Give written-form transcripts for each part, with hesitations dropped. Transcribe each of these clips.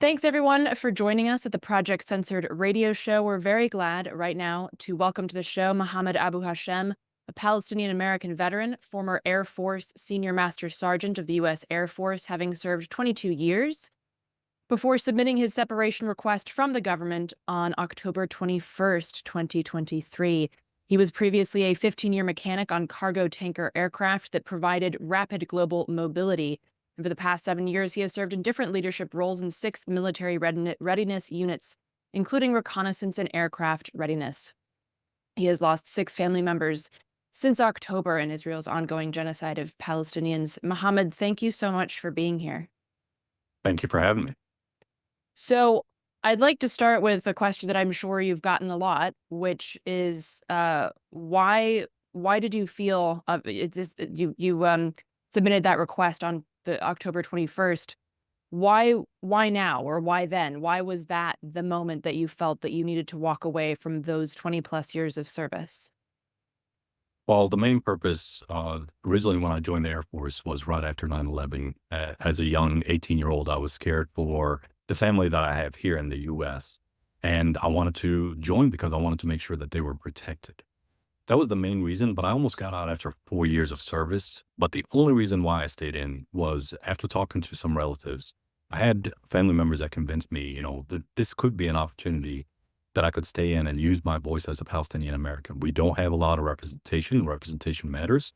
Thanks, everyone, for joining us at the Project Censored radio show. We're very glad right now to welcome to the show Mohammed Abouhashem, a Palestinian-American veteran, former Air Force Senior Master Sergeant of the U.S. Air Force, having served 22 years before submitting his separation request from the government on October 21st, 2023. He was previously a 15-year mechanic on cargo tanker aircraft that provided rapid global mobility. And for the past 7 years, he has served in different leadership roles in 6 military readiness units, including reconnaissance and aircraft readiness. He has lost 6 family members since October in Israel's ongoing genocide of Palestinians. Mohammed, thank you so much for being here. Thank you for having me. So I'd like to start with a question that I'm sure you've gotten a lot, which is why did you feel you submitted that request on the October 21st? Why now, or why then? Why was that the moment that you felt that you needed to walk away from those 20 plus years of service? Well, the main purpose originally when I joined the Air Force was right after 9/11. As a young 18-year-old, I was scared for the family that I have here in the U.S. And I wanted to join because I wanted to make sure that they were protected. That was the main reason, but I almost got out after 4 years of service. But the only reason why I stayed in was after talking to some relatives. I had family members that convinced me, that this could be an opportunity that I could stay in and use my voice as a Palestinian American. We don't have a lot of representation. Representation matters.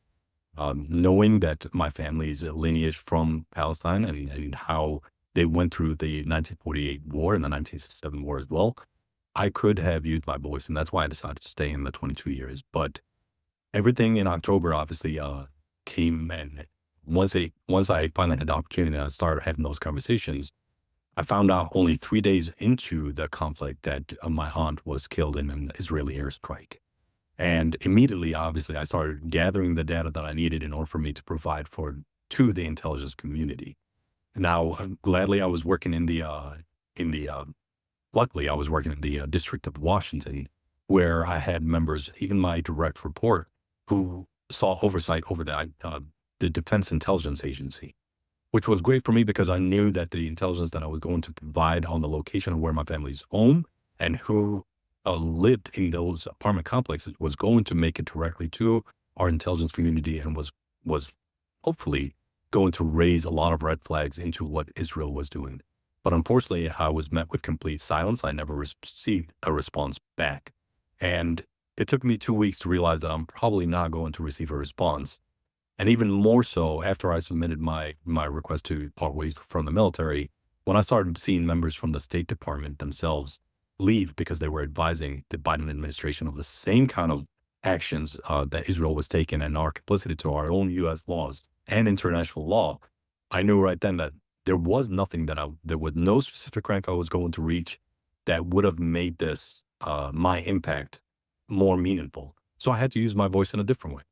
Knowing that my family's lineage from Palestine and how they went through the 1948 war and the 1967 war as well, I could have used my voice, and that's why I decided to stay in the 22 years. But everything in October obviously came, and once I finally had the opportunity and I started having those conversations, I found out only 3 days into the conflict that my aunt was killed in an Israeli airstrike. And immediately, obviously, I started gathering the data that I needed in order for me to provide to the intelligence community. Now, gladly, I was working luckily, I was working in the District of Washington, where I had members, even my direct report, who saw oversight over the Defense Intelligence Agency, which was great for me because I knew that the intelligence that I was going to provide on the location of where my family's home and who lived in those apartment complexes was going to make it directly to our intelligence community and was hopefully going to raise a lot of red flags into what Israel was doing. But unfortunately, I was met with complete silence. I never received a response back. And it took me 2 weeks to realize that I'm probably not going to receive a response. And even more so after I submitted my request to part ways from the military, when I started seeing members from the State Department themselves leave because they were advising the Biden administration of the same kind of actions that Israel was taking and are complicit to our own U.S. laws and international law, I knew right then that there was nothing there was no specific rank I was going to reach that would have made this, my impact more meaningful. So I had to use my voice in a different way.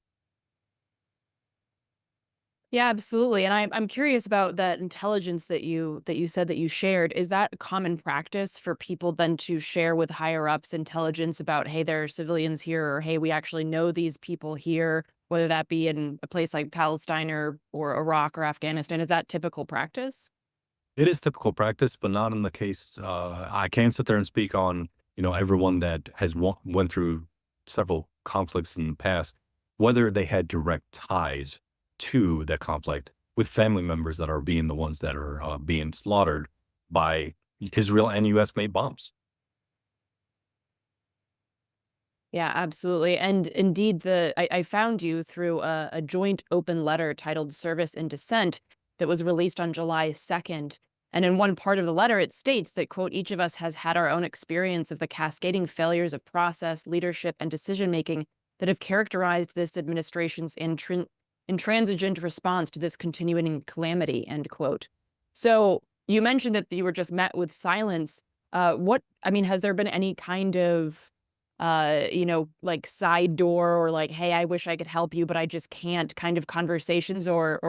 Yeah, absolutely. And I'm curious about that intelligence that you said that you shared. Is that a common practice for people then to share with higher ups intelligence about, hey, there are civilians here, or hey, we actually know these people here, whether that be in a place like Palestine or Iraq or Afghanistan? Is that typical practice? It is typical practice, but not in the case. I can't sit there and speak on, everyone that has went through several conflicts in the past, whether they had direct ties to that conflict with family members that are being the ones that are being slaughtered by Israel and U.S. made bombs. Yeah, absolutely. And indeed, I found you through a joint open letter titled Service in Dissent that was released on July 2nd. And in one part of the letter, it states that, quote, each of us has had our own experience of the cascading failures of process, leadership, and decision making that have characterized this administration's intransigent response to this continuing calamity, end quote. So you mentioned that you were just met with silence. Has there been any kind of like side door or like, hey, I wish I could help you, but I just can't kind of conversations, or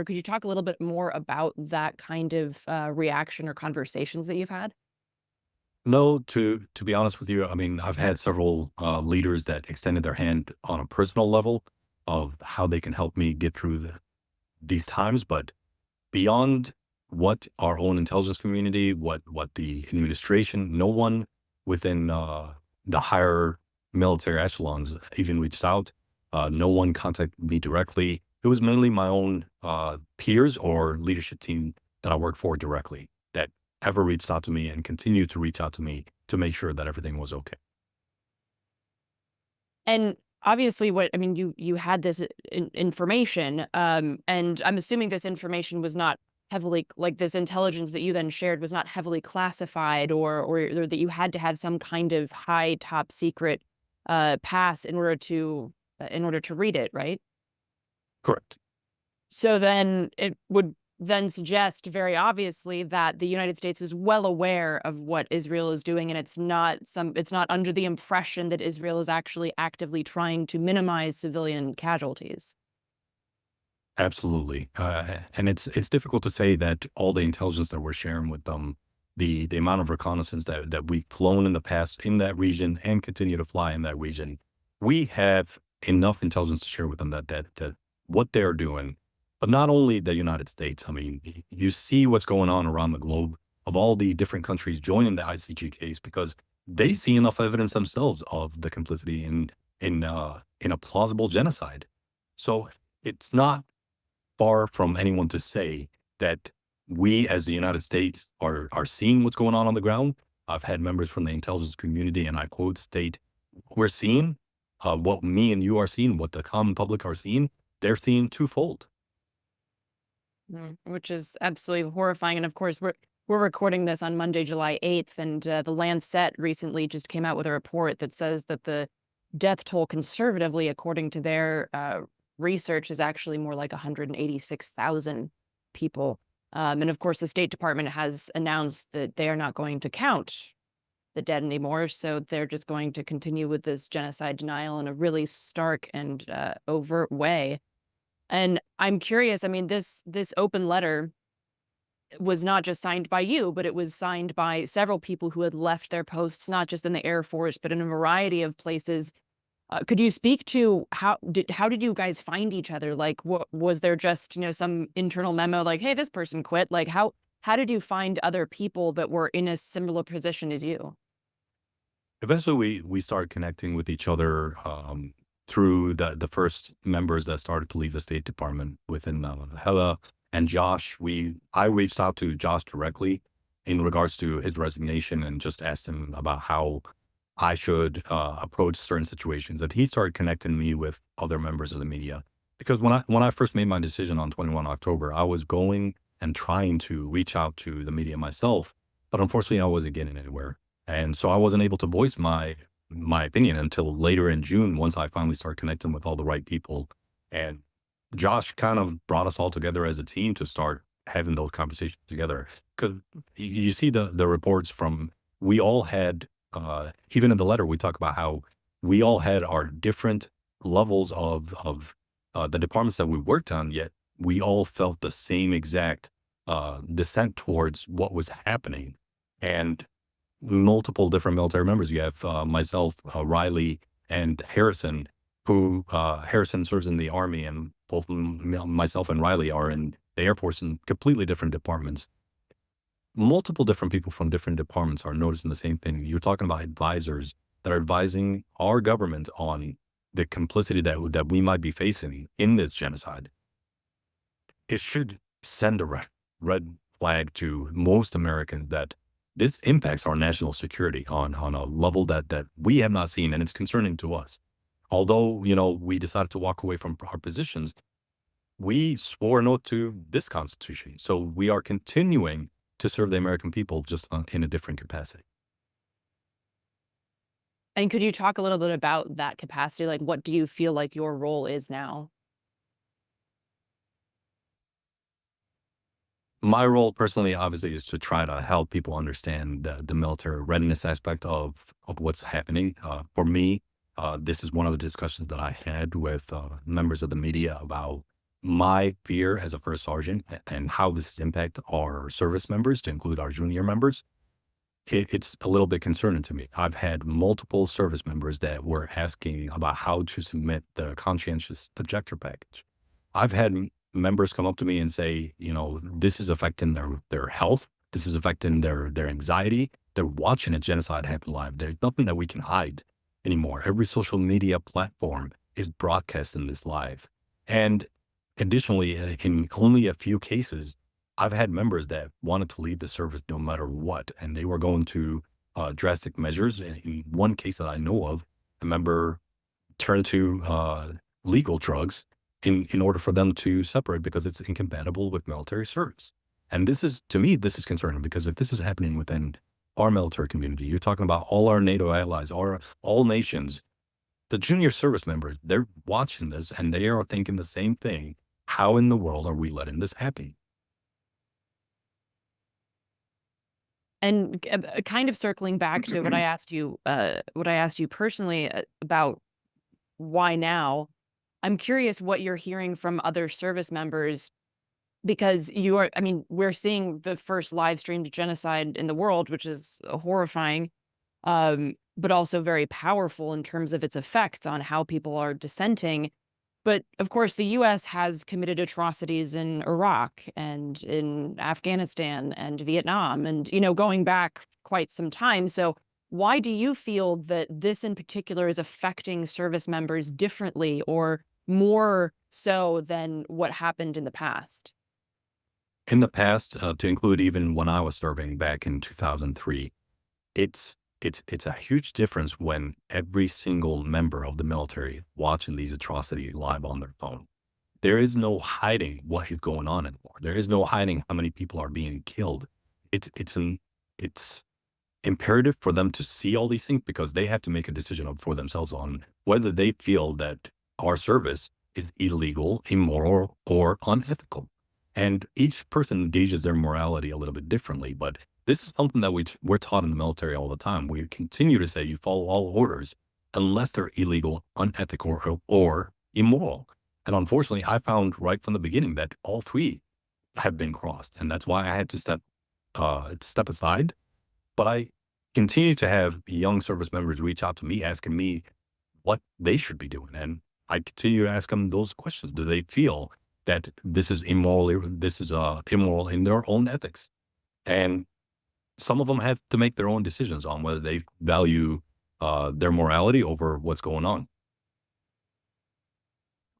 could you talk a little bit more about that kind of reaction or conversations that you've had? No, to be honest with you, I mean, I've had several leaders that extended their hand on a personal level of how they can help me get through these times, but beyond what our own intelligence community, what the administration, no one within the higher military echelons even reached out. No one contacted me directly. It was mainly my own peers or leadership team that I worked for directly that ever reached out to me and continued to reach out to me to make sure that everything was okay. And obviously, you had this information, and I'm assuming this information was not heavily like this intelligence that you then shared was not heavily classified, or that you had to have some kind of high top secret pass in order to read it, right? Correct. So then it would then suggest very obviously that the United States is well aware of what Israel is doing, and it's not under the impression that Israel is actually actively trying to minimize civilian casualties. Absolutely. And it's difficult to say that all the intelligence that we're sharing with them, the amount of reconnaissance that we've flown in the past in that region and continue to fly in that region, we have enough intelligence to share with them that what they're doing, but not only the United States. I mean, you see what's going on around the globe of all the different countries joining the ICG case because they see enough evidence themselves of the complicity in a plausible genocide. So it's not far from anyone to say that we as the United States are seeing what's going on the ground. I've had members from the intelligence community, and I quote, state, we're seeing what me and you are seeing, what the common public are seeing, they're seeing twofold. Which is absolutely horrifying. And of course, we're recording this on Monday, July 8th, and the Lancet recently just came out with a report that says that the death toll conservatively, according to their research, is actually more like 186,000 people. And of course, the State Department has announced that they are not going to count the dead anymore. So they're just going to continue with this genocide denial in a really stark and overt way. And I'm curious, I mean, this open letter was not just signed by you, but it was signed by several people who had left their posts, not just in the Air Force, but in a variety of places. Could you speak to how did you guys find each other? Like, what was there just, some internal memo like, hey, this person quit? Like, how did you find other people that were in a similar position as you? Eventually, we started connecting with each other through the first members that started to leave the State Department within Hela and Josh. I reached out to Josh directly in regards to his resignation and just asked him about how I should approach certain situations. And he started connecting me with other members of the media because when I first made my decision on 21 October, I was going and trying to reach out to the media myself, but unfortunately, I wasn't getting anywhere. And so I wasn't able to voice my opinion until later in June, once I finally started connecting with all the right people. And Josh kind of brought us all together as a team to start having those conversations together. Because you see the reports from, we all had, even in the letter, we talk about how we all had our different levels of the departments that we worked on, yet we all felt the same exact dissent towards what was happening. And multiple different military members. You have myself, Riley, and Harrison, who Harrison serves in the Army, and both myself and Riley are in the Air Force in completely different departments. Multiple different people from different departments are noticing the same thing. You're talking about advisors that are advising our government on the complicity that we might be facing in this genocide. It should send a red flag to most Americans that this impacts our national security on a level that we have not seen, and it's concerning to us. Although, we decided to walk away from our positions, we swore an oath to this Constitution. So we are continuing to serve the American people just in a different capacity. And could you talk a little bit about that capacity? Like, what do you feel like your role is now? My role personally, obviously, is to try to help people understand the military readiness aspect of what's happening. For me, this is one of the discussions that I had with members of the media about my fear as a first sergeant and how this impact our service members, to include our junior members. It's a little bit concerning to me. I've had multiple service members that were asking about how to submit the conscientious objector package. I've had members come up to me and say, this is affecting their health. This is affecting their anxiety. They're watching a genocide happen live. There's nothing that we can hide anymore. Every social media platform is broadcasting this live. And additionally, in only a few cases, I've had members that wanted to leave the service no matter what, and they were going to drastic measures. In one case that I know of, a member turned to legal drugs in order for them to separate because it's incompatible with military service. And this is, to me, this is concerning, because if this is happening within our military community, you're talking about all our NATO allies, all nations, the junior service members, they're watching this and they are thinking the same thing. How in the world are we letting this happen? And kind of circling back to what I asked you personally about why now, I'm curious what you're hearing from other service members, because I mean, we're seeing the first live streamed genocide in the world, which is horrifying, but also very powerful in terms of its effects on how people are dissenting. But of course, the US has committed atrocities in Iraq and in Afghanistan and Vietnam and, going back quite some time. So why do you feel that this in particular is affecting service members differently or more so than what happened in the past? In the past, to include even when I was serving back in 2003, it's a huge difference when every single member of the military watching these atrocities live on their phone. There is no hiding what is going on anymore. There is no hiding how many people are being killed. It's imperative for them to see all these things, because they have to make a decision for themselves on whether they feel that our service is illegal, immoral, or unethical. And each person engages their morality a little bit differently, but this is something that we're taught in the military all the time. We continue to say you follow all orders unless they're illegal, unethical, or immoral. And unfortunately, I found right from the beginning that all three have been crossed, and that's why I had to step aside. But I continue to have young service members reach out to me asking me what they should be doing, and I continue to ask them those questions. Do they feel that this is immoral? This is immoral in their own ethics? And some of them have to make their own decisions on whether they value their morality over what's going on.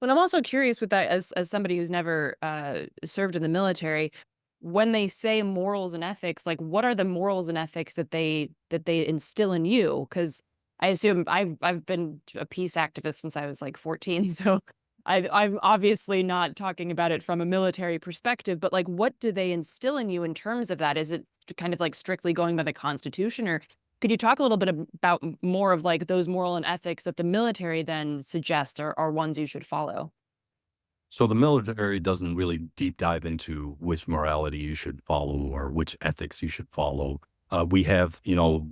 But I'm also curious with that, as somebody who's never served in the military, when they say morals and ethics, like what are the morals and ethics that they instill in you? Because I assume I've been a peace activist since I was like 14, so I'm obviously not talking about it from a military perspective, but like what do they instill in you in terms of that? Is it kind of like strictly going by the Constitution, or could you talk a little bit about more of like those moral and ethics that the military then suggests are ones you should follow? So the military doesn't really deep dive into which morality you should follow or which ethics you should follow. We have,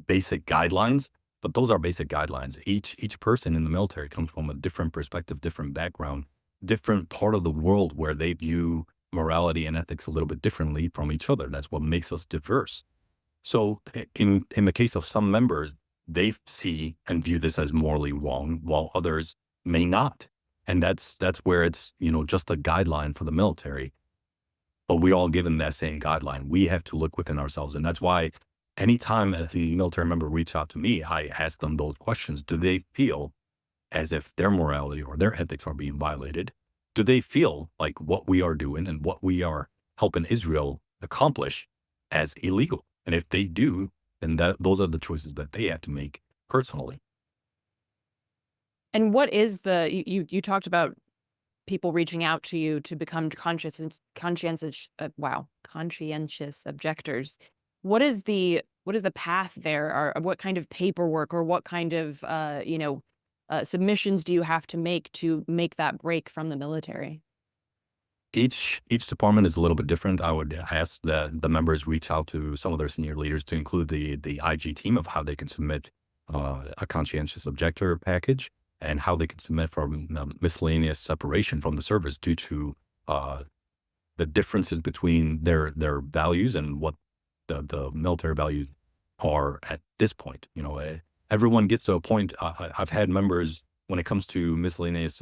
basic guidelines, but those are basic guidelines. Each person in the military comes from a different perspective, different background, different part of the world where they view morality and ethics a little bit differently from each other. That's what makes us diverse. So in the case of some members, they see and view this as morally wrong, while others may not. And that's where it's, just a guideline for the military. But we all given that same guideline. We have to look within ourselves. And that's why anytime a military member reach out to me, I ask them those questions. Do they feel as if their morality or their ethics are being violated? Do they feel like what we are doing and what we are helping Israel accomplish as illegal? And if they do, then those are the choices that they have to make personally. And what is you talked about people reaching out to you to become conscientious objectors. What is the path there, or what kind of paperwork or what kind of submissions do you have to make that break from the military? Each department is a little bit different. I would ask that the members reach out to some of their senior leaders to include the IG team of how they can submit a conscientious objector package, and how they can submit for miscellaneous separation from the service due to the differences between their values and what the military values are at this point. Everyone gets to a point. I've had members when it comes to miscellaneous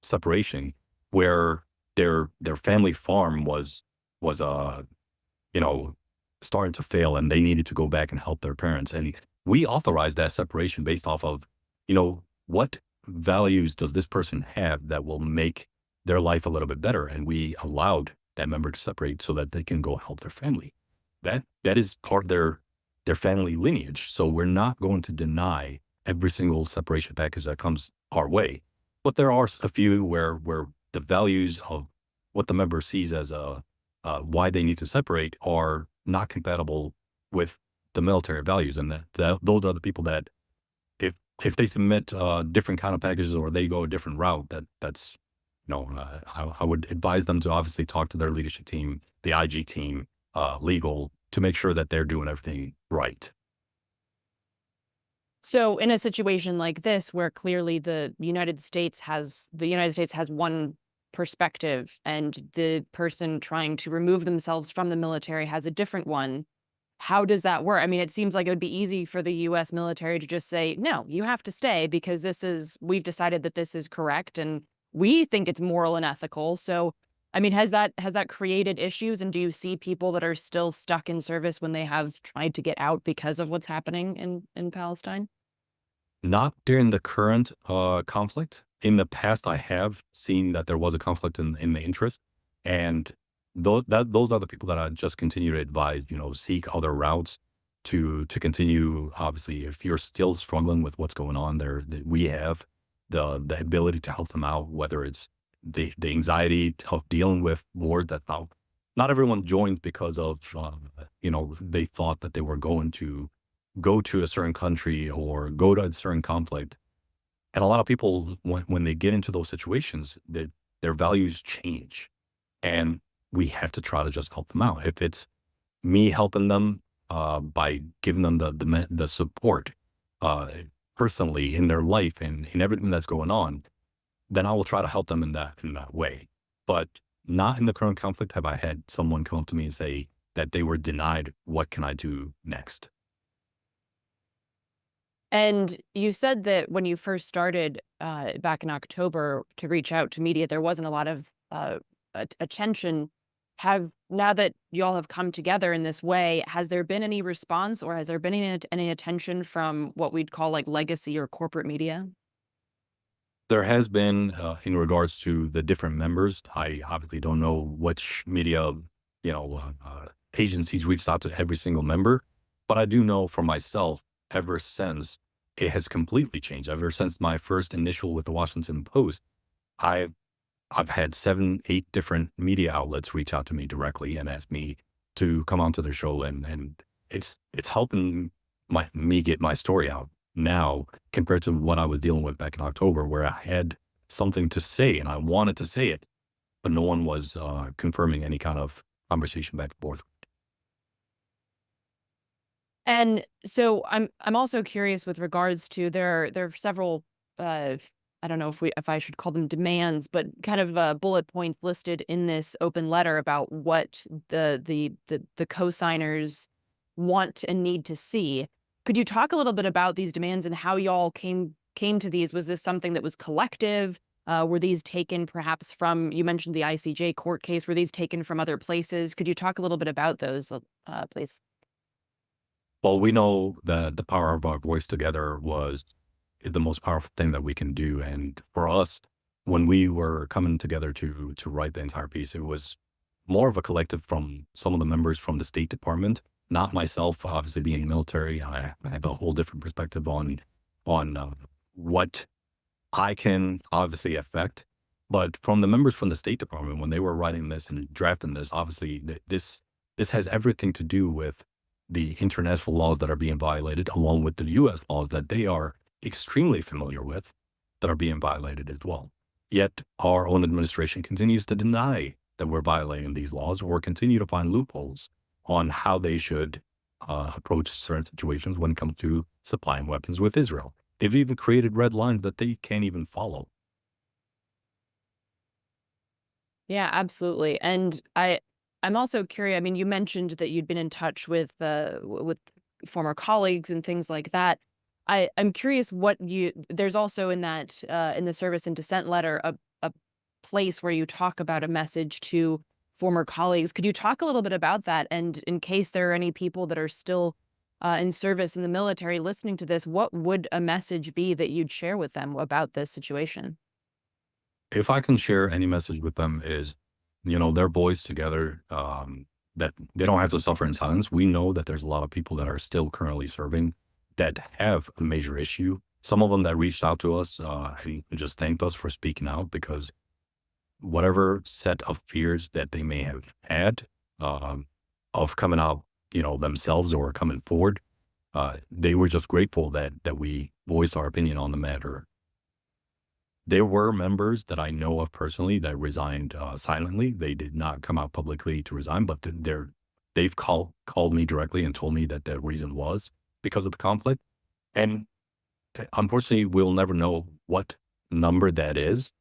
separation where their family farm was you know starting to fail, and they needed to go back and help their parents. And we authorized that separation based off of, what values does this person have that will make their life a little bit better, and we allowed that member to separate so that they can go help their family. That is part of their family lineage. So we're not going to deny every single separation package that comes our way. But there are a few where the values of what the member sees as why they need to separate are not compatible with the military values, and those are the people that if they submit different kind of packages or they go a different route, that's I would advise them to obviously talk to their leadership team, the IG team, legal, to make sure that they're doing everything right. So in a situation like this, where clearly the United States has one perspective and the person trying to remove themselves from the military has a different one, how does that work? I mean, it seems like it would be easy for the US military to just say, no, you have to stay because we've decided that this is correct and we think it's moral and ethical. So, I mean, has that created issues? And do you see people that are still stuck in service when they have tried to get out because of what's happening in Palestine? Not during the current conflict. In the past, I have seen that there was a conflict in the interest, and those are the people that I just continue to advise. Seek other routes to continue. Obviously, if you're still struggling with what's going on there, we have the ability to help them out. Whether it's the anxiety of dealing with war that not everyone joins because of they thought that they were going to go to a certain country or go to a certain conflict. And a lot of people, when they get into those situations, their values change. And we have to try to just help them out. If it's me helping them by giving them the support personally in their life and in everything that's going on, then I will try to help them in that way. But not in the current conflict have I had someone come up to me and say that they were denied, what can I do next? And you said that when you first started back in October to reach out to media, there wasn't a lot of attention. Now that y'all have come together in this way, has there been any response or has there been any attention from what we'd call like legacy or corporate media? There has been, in regards to the different members. I obviously don't know which media, agencies reached out to every single member, but I do know for myself, ever since it has completely changed. Ever since my first initial with the Washington Post, I've I've had 7, 8 different media outlets reach out to me directly and ask me to come onto their show, and it's helping me get my story out now compared to what I was dealing with back in October, where I had something to say and I wanted to say it, but no one was confirming any kind of conversation back and forth. And so I'm also curious with regards to there are several I don't know if I should call them demands, but kind of bullet points listed in this open letter about what the co-signers want and need to see. Could you talk a little bit about these demands and how y'all came to these? Was this something that was collective? Were these taken perhaps from, you mentioned the ICJ court case, were these taken from other places? Could you talk a little bit about those, please? Well, we know that the power of our voice together is the most powerful thing that we can do. And for us, when we were coming together to write the entire piece, it was more of a collective from some of the members from the State Department, not myself, obviously being military. I have a whole different perspective on what I can obviously affect. But from the members from the State Department, when they were writing this and drafting this, obviously this has everything to do with the international laws that are being violated, along with the U.S. laws that they are extremely familiar with, that are being violated as well. Yet our own administration continues to deny that we're violating these laws or continue to find loopholes on how they should approach certain situations when it comes to supplying weapons with Israel. They've even created red lines that they can't even follow. Yeah, absolutely. And I'm also curious. I mean, you mentioned that you'd been in touch with former colleagues and things like that. I'm curious what you there's also in that in the service and dissent letter a place where you talk about a message to former colleagues. Could you talk a little bit about that? And in case there are any people that are still in service in the military listening to this, what would a message be that you'd share with them about this situation? If I can share any message with them is, their boys together, that they don't have to suffer in silence. We know that there's a lot of people that are still currently serving that have a major issue. Some of them that reached out to us and just thanked us for speaking out because whatever set of fears that they may have had of coming out, themselves or coming forward, they were just grateful that we voiced our opinion on the matter. There were members that I know of personally that resigned silently. They did not come out publicly to resign, but they've called me directly and told me that the reason was because of the conflict. And unfortunately, we'll never know what number that is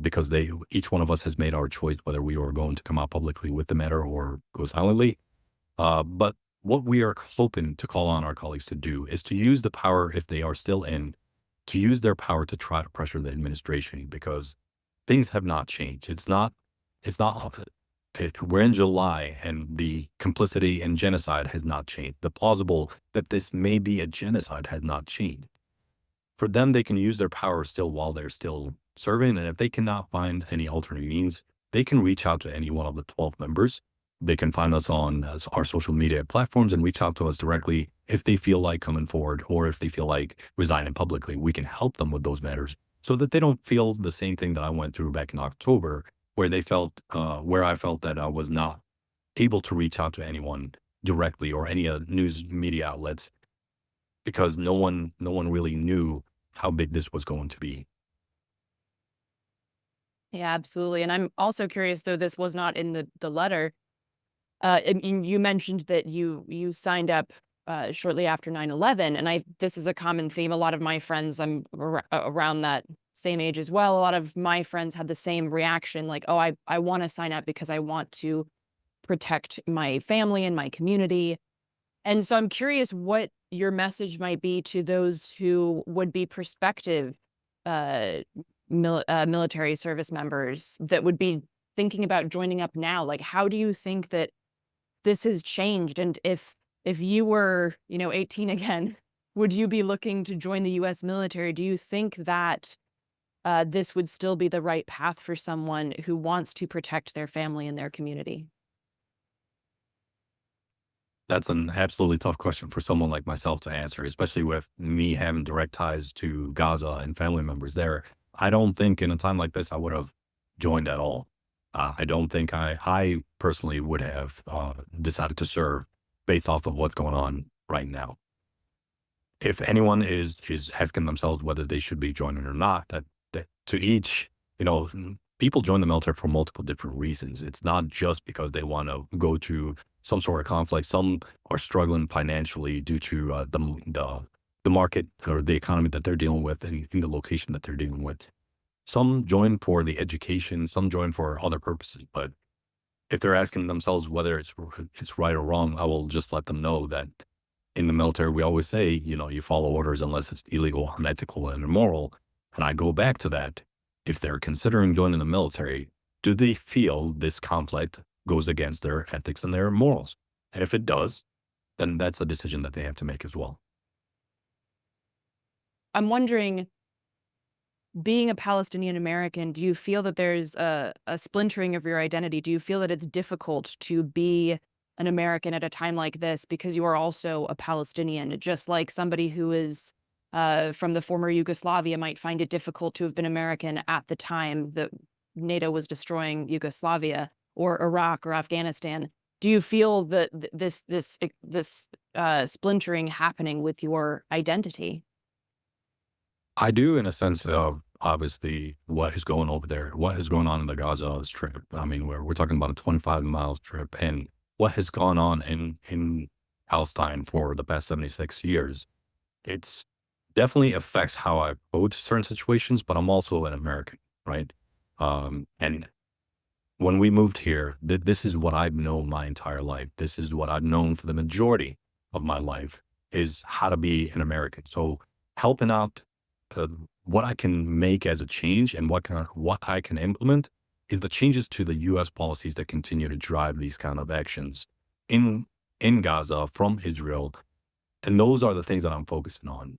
because each one of us has made our choice whether we are going to come out publicly with the matter or go silently. But what we are hoping to call on our colleagues to do is to use the power if they are still in, to use their power to try to pressure the administration because things have not changed. We're in July and the complicity in genocide has not changed. The plausible that this may be a genocide has not changed. For them, they can use their power still while they're still serving. And if they cannot find any alternate means, they can reach out to any one of the 12 members. They can find us on our social media platforms and reach out to us directly if they feel like coming forward or if they feel like resigning publicly. We can help them with those matters so that they don't feel the same thing that I went through back in October, where I felt that I was not able to reach out to anyone directly or any news media outlets because no one really knew how big this was going to be. Yeah, absolutely. And I'm also curious, though this was not in the letter. I mean, you mentioned that you signed up shortly after 9/11, and this is a common theme. A lot of my friends, I'm around that same age as well. A lot of my friends had the same reaction, like, "Oh, I want to sign up because I want to protect my family and my community." And so I'm curious what your message might be to those who would be prospective uh, military service members that would be thinking about joining up now. Like, how do you think that this has changed? And if you were, 18 again, would you be looking to join the US military? Do you think that this would still be the right path for someone who wants to protect their family and their community? That's an absolutely tough question for someone like myself to answer, especially with me having direct ties to Gaza and family members there. I don't think in a time like this I would have joined at all. I don't think I personally would have decided to serve based off of what's going on right now. If anyone is asking themselves whether they should be joining or not, that to each, people join the military for multiple different reasons. It's not just because they want to go to some sort of conflict. Some are struggling financially due to the market or the economy that they're dealing with and in the location that they're dealing with. Some join for the education, some join for other purposes. But if they're asking themselves whether it's right or wrong, I will just let them know that in the military, we always say, you follow orders unless it's illegal, unethical, and immoral. And I go back to that. If they're considering joining the military, do they feel this conflict goes against their ethics and their morals? And if it does, then that's a decision that they have to make as well. I'm wondering, being a Palestinian American, do you feel that there's a splintering of your identity? Do you feel that it's difficult to be an American at a time like this because you are also a Palestinian, just like somebody who is from the former Yugoslavia might find it difficult to have been American at the time that NATO was destroying Yugoslavia or Iraq or Afghanistan? Do you feel that this splintering happening with your identity? I do, in a sense of obviously what is going over there, what is going on in the Gaza Strip. I mean, we're talking about a 25-mile strip, and what has gone on in Palestine for the past 76 years. It's definitely affects how I approach certain situations, but I'm also an American, right? And when we moved here, this is what I've known my entire life. This is what I've known for the majority of my life is how to be an American. So helping out uh, what I can make as a change and what I can implement is the changes to the U.S. policies that continue to drive these kind of actions in in Gaza from Israel, and those are the things that I'm focusing on.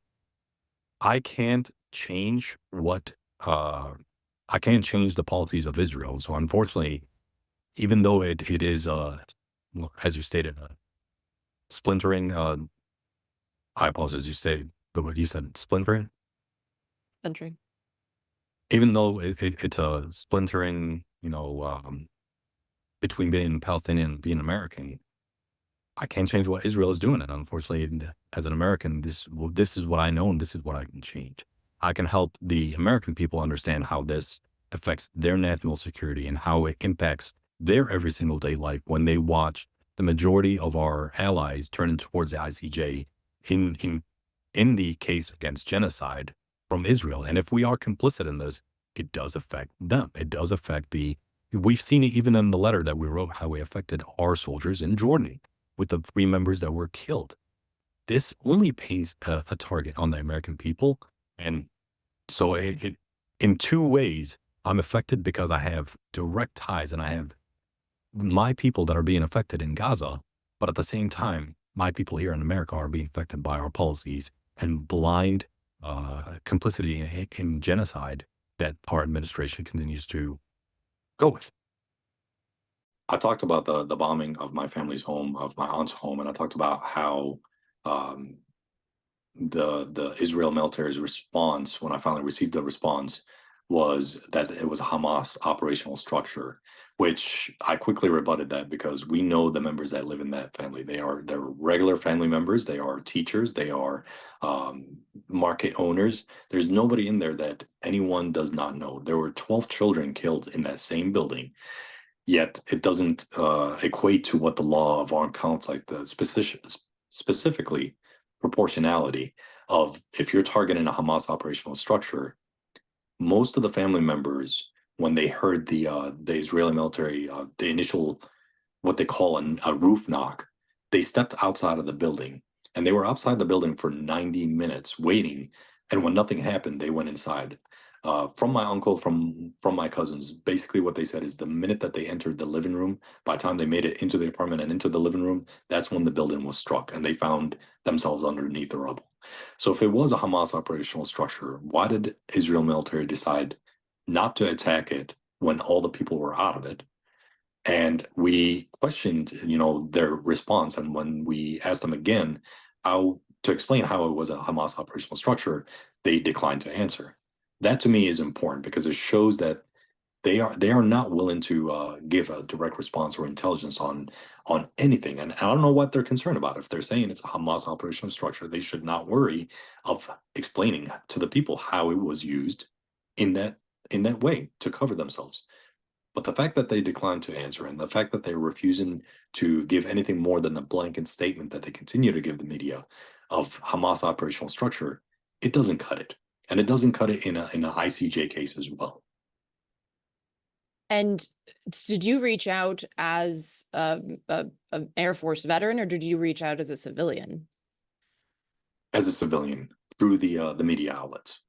I can't change what I can't change the policies of Israel. So unfortunately, even though it is well, as you stated, splintering. I apologize. You say the word you said splintering. Country. Even though it's a splintering, between being Palestinian and being American, I can't change what Israel is doing. And unfortunately, as an American, this is what I know and this is what I can change. I can help the American people understand how this affects their national security and how it impacts their every single day life when they watch the majority of our allies turning towards the ICJ in in in the case against genocide from Israel. And if we are complicit in this, it does affect them. It does affect we've seen it even in the letter that we wrote, how it affected our soldiers in Jordan with the 3 members that were killed. This only paints a target on the American people. And so in 2 ways, I'm affected because I have direct ties and I have my people that are being affected in Gaza. But at the same time, my people here in America are being affected by our policies and blind complicity in genocide that our administration continues to go with. I talked about the bombing of my family's home, of my aunt's home, and I talked about how um, the Israel military's response, when I finally received the response, was that it was a Hamas operational structure, which I quickly rebutted that because we know the members that live in that family. They're regular family members. They are teachers. They are market owners. There's nobody in there that anyone does not know. There were 12 children killed in that same building. Yet it doesn't equate to what the law of armed conflict, specifically proportionality of if you're targeting a Hamas operational structure. Most of the family members, when they heard the Israeli military, the initial what they call a roof knock, they stepped outside of the building, and they were outside the building for 90 minutes waiting. And when nothing happened, they went inside. From my uncle, from my cousins, basically what they said is the minute that they entered the living room, by the time they made it into the apartment and into the living room, that's when the building was struck, and they found themselves underneath the rubble. So if it was a Hamas operational structure, why did Israel military decide not to attack it when all the people were out of it? And we questioned, their response. And when we asked them again how to explain how it was a Hamas operational structure, they declined to answer. That to me is important because it shows that they are not willing to give a direct response or intelligence on anything. And I don't know what they're concerned about. If they're saying it's a Hamas operational structure, they should not worry of explaining to the people how it was used in that way to cover themselves. But the fact that they declined to answer and the fact that they're refusing to give anything more than the blanket statement that they continue to give the media of Hamas operational structure, it doesn't cut it. And it doesn't cut it in an ICJ case as well. And did you reach out as an Air Force veteran, or did you reach out as a civilian? As a civilian, through the media outlets.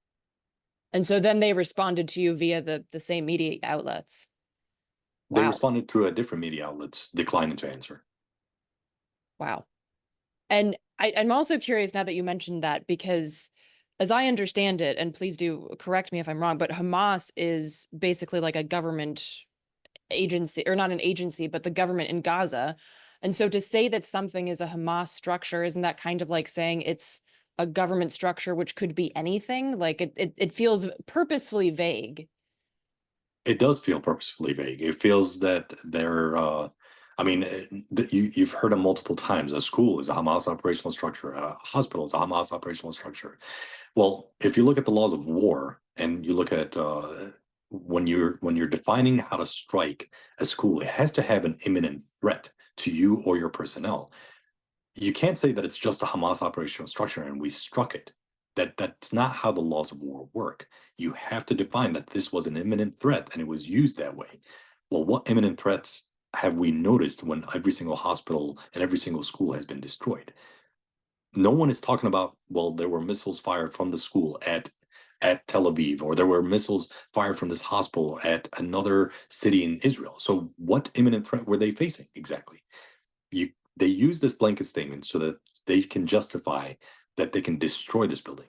And so then they responded to you via the same media outlets. They Wow. responded through a different media outlets, declining to answer. Wow. And I'm also curious now that you mentioned that, because as I understand it, and please do correct me if I'm wrong, but Hamas is basically like a government agency, or not an agency, but the government in Gaza. And so to say that something is a Hamas structure, isn't that kind of like saying it's a government structure, which could be anything? Like it feels purposefully vague. It does feel purposefully vague. It feels that they're, I mean, you've heard it multiple times. A school is a Hamas operational structure. A hospital is a Hamas operational structure. Well, if you look at the laws of war and you look at when you're defining how to strike a school, it has to have an imminent threat to you or your personnel. You can't say that it's just a Hamas operational structure and we struck it. That's not how the laws of war work. You have to define that this was an imminent threat and it was used that way. Well, what imminent threats have we noticed when every single hospital and every single school has been destroyed? No one is talking about, well, there were missiles fired from the school at at Tel Aviv, or there were missiles fired from this hospital at another city in Israel. So what imminent threat were they facing exactly? They use this blanket statement so that they can justify that they can destroy this building.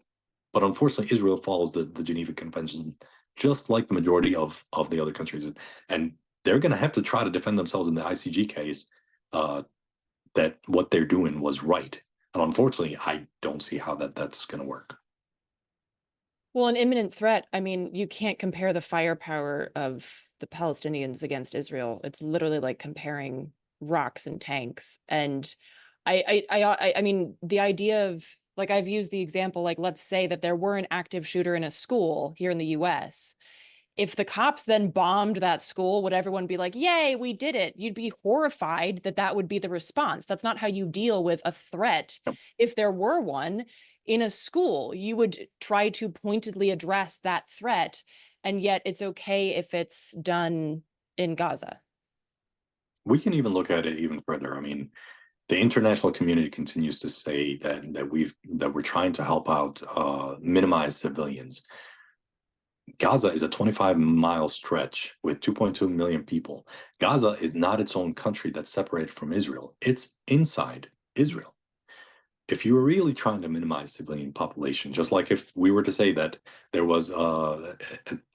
But unfortunately, Israel follows the Geneva Convention just like the majority of the other countries. And they're going to have to try to defend themselves in the ICG case that what they're doing was right. And unfortunately, I don't see how that's going to work. Well, an imminent threat, I mean, you can't compare the firepower of the Palestinians against Israel. It's literally like comparing rocks and tanks. And I mean, the idea of, like, I've used the example, like, let's say that there were an active shooter in a school here in the US. If the cops then bombed that school, would everyone be like, yay, we did it? You'd be horrified that that would be the response. That's not how you deal with a threat. Yep. If there were one in a school, you would try to pointedly address that threat. And yet it's okay if it's done in Gaza. We can even look at it even further. I mean, the international community continues to say that we're trying to help out, minimize civilians. Gaza is a 25-mile stretch with 2.2 million people. Gaza is not its own country that's separated from Israel. It's inside Israel. If you were really trying to minimize civilian population, just like if we were to say that there was a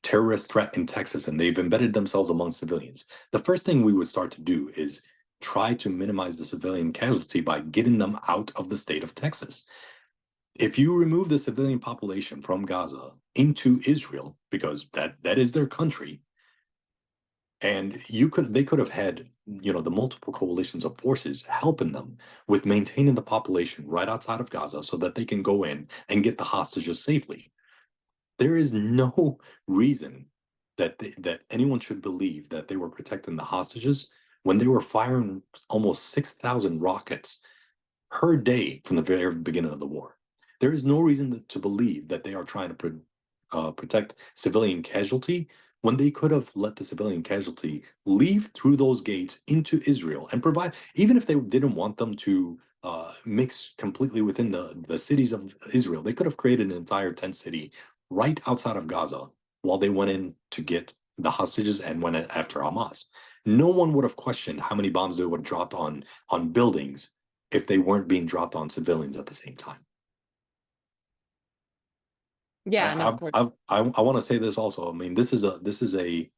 terrorist threat in Texas and they've embedded themselves among civilians, the first thing we would start to do is try to minimize the civilian casualty by getting them out of the state of Texas. If you remove the civilian population from Gaza into Israel, because that is their country, and they could have had, the multiple coalitions of forces helping them with maintaining the population right outside of Gaza so that they can go in and get the hostages safely. There is no reason that anyone should believe that they were protecting the hostages when they were firing almost 6,000 rockets per day from the very beginning of the war. There is no reason to believe that they are trying to protect civilian casualty when they could have let the civilian casualty leave through those gates into Israel and provide, even if they didn't want them to mix completely within the cities of Israel, they could have created an entire tent city right outside of Gaza while they went in to get the hostages and went in after Hamas. No one would have questioned how many bombs they would have dropped on buildings if they weren't being dropped on civilians at the same time. Yeah, and of course. I want to say this also. I mean, this is a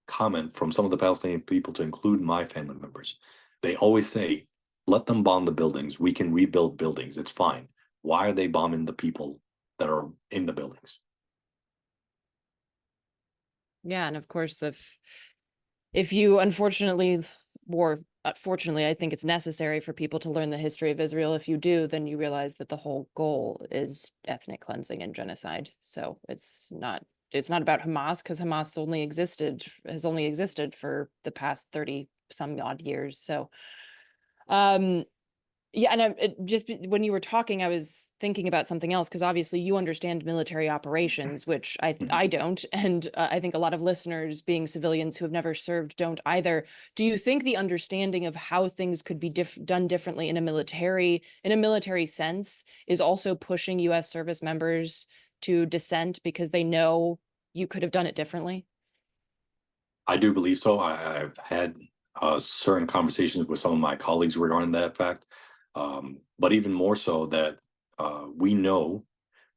comment from some of the Palestinian people, to include my family members. They always say, "Let them bomb the buildings. We can rebuild buildings. It's fine. Why are they bombing the people that are in the buildings?" Yeah, and of course, if you unfortunately, or fortunately, I think it's necessary for people to learn the history of Israel. If you do, then you realize that the whole goal is ethnic cleansing and genocide. So it's not about Hamas, because Hamas has only existed for the past 30 some odd years. So yeah, and when you were talking, I was thinking about something else, because obviously you understand military operations, which I don't, and I think a lot of listeners, being civilians who have never served, don't either. Do you think the understanding of how things could be done differently in a military sense is also pushing U.S. service members to dissent because they know you could have done it differently? I do believe so. I've had certain conversations with some of my colleagues regarding that fact, but even more so that we know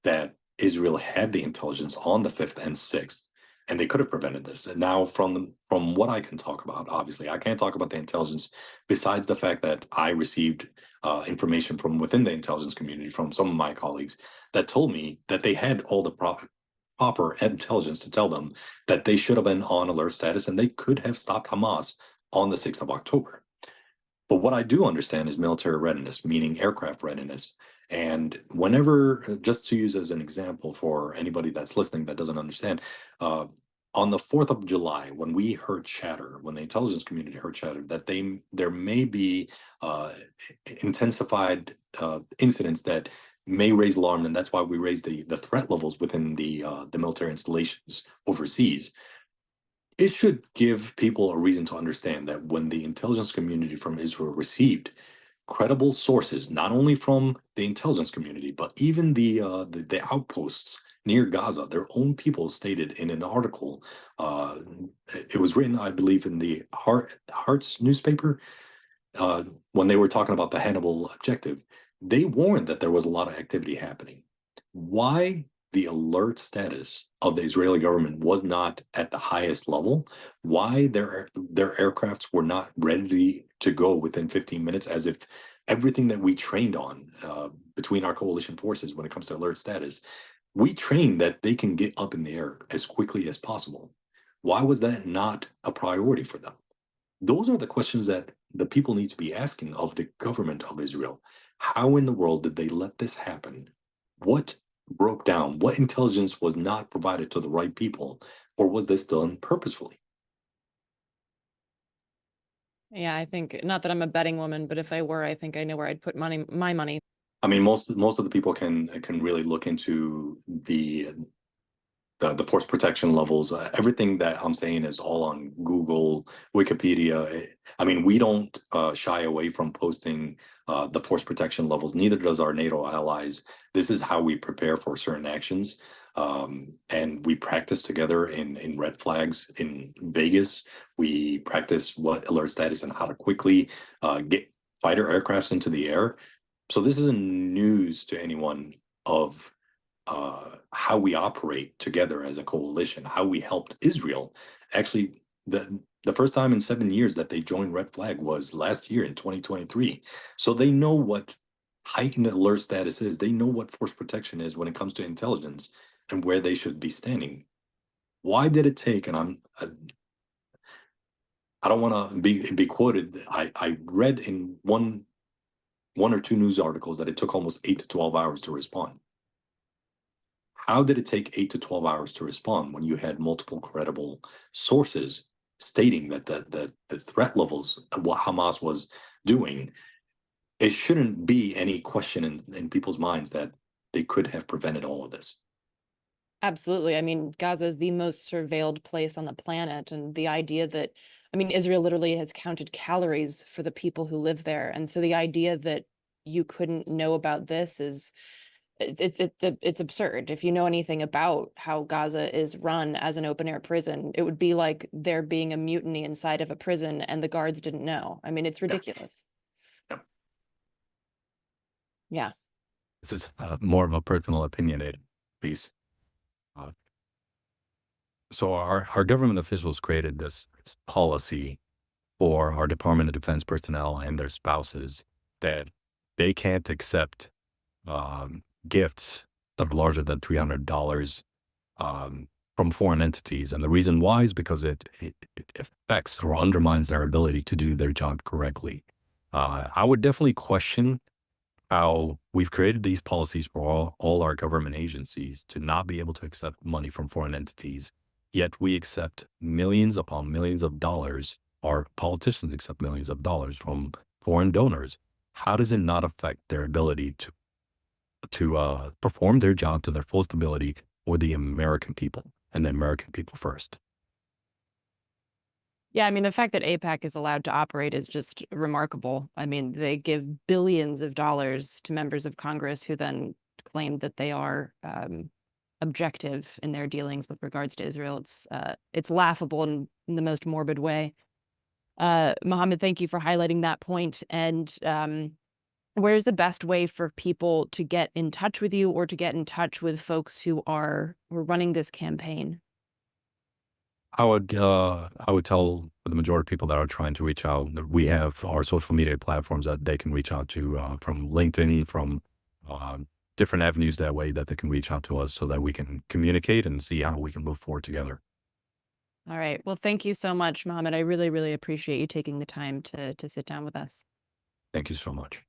that Israel had the intelligence on the 5th and 6th, and they could have prevented this. And now, from what I can talk about, obviously, I can't talk about the intelligence besides the fact that I received information from within the intelligence community from some of my colleagues that told me that they had all the proper intelligence to tell them that they should have been on alert status and they could have stopped Hamas on the 6th of October. But what I do understand is military readiness, meaning aircraft readiness. And whenever, just to use as an example for anybody that's listening that doesn't understand, on the 4th of July, when we heard chatter, when the intelligence community heard chatter, that there may be intensified incidents that may raise alarm, and that's why we raised the threat levels within the military installations overseas. It should give people a reason to understand that when the intelligence community from Israel received credible sources, not only from the intelligence community, but even the outposts near Gaza. Their own people stated in an article, uh, it was written, I believe, in the Hearts newspaper, uh, when they were talking about the Hannibal objective. They warned that there was a lot of activity happening. Why the alert status of the Israeli government was not at the highest level, why their aircrafts were not ready to go within 15 minutes, as if everything that we trained on between our coalition forces when it comes to alert status, we trained that they can get up in the air as quickly as possible. Why was that not a priority for them? Those are the questions that the people need to be asking of the government of Israel. How in the world did they let this happen? What broke down? What intelligence was not provided to the right people? Or was this done purposefully? Yeah, I think not that I'm a betting woman, but if I were, I think I know where I'd put my money. I mean, most of the people can really look into the force protection levels. Everything that I'm saying is all on Google, Wikipedia. I mean, we don't shy away from posting the force protection levels. Neither does our NATO allies. This is how we prepare for certain actions. And we practice together in red flags in Vegas. We practice what alert status and how to quickly get fighter aircrafts into the air. So this isn't news to anyone of how we operate together as a coalition, how we helped Israel. Actually, the first time in 7 years that they joined Red Flag was last year in 2023. So they know what heightened alert status is. They know what force protection is when it comes to intelligence and where they should be standing. Why did it take? And I don't want to be quoted. I read in one or two news articles that it took almost 8 to 12 hours to respond. How did it take 8 to 12 hours to respond when you had multiple credible sources stating that the threat levels of what Hamas was doing? It shouldn't be any question in people's minds that they could have prevented all of this. Absolutely. I mean, Gaza is the most surveilled place on the planet. And the idea that, I mean, Israel literally has counted calories for the people who live there. And so the idea that you couldn't know about this is it's absurd. If you know anything about how Gaza is run as an open air prison, it would be like there being a mutiny inside of a prison and the guards didn't know. I mean, it's Yeah. ridiculous. Yeah. Yeah. This is more of a personal opinionated piece. Uh, so our government officials created this policy for our Department of Defense personnel and their spouses that they can't accept gifts that are larger than $300 from foreign entities. And the reason why is because it affects or undermines their ability to do their job correctly. I would definitely question how we've created these policies for all our government agencies to not be able to accept money from foreign entities, yet we accept millions upon millions of dollars. Our politicians accept millions of dollars from foreign donors. How does it not affect their ability to perform their job to their fullest ability for the American people and the American people first? Yeah, I mean, the fact that AIPAC is allowed to operate is just remarkable. I mean, they give billions of dollars to members of Congress who then claim that they are objective in their dealings with regards to Israel. It's laughable in the most morbid way. Mohammed, thank you for highlighting that point. And where's the best way for people to get in touch with you or to get in touch with folks who are running this campaign? I would tell the majority of people that are trying to reach out that we have our social media platforms that they can reach out to from LinkedIn, from uh, different avenues that way that they can reach out to us so that we can communicate and see how we can move forward together. All right. Well, thank you so much, Mohammed. I really, really appreciate you taking the time to sit down with us. Thank you so much.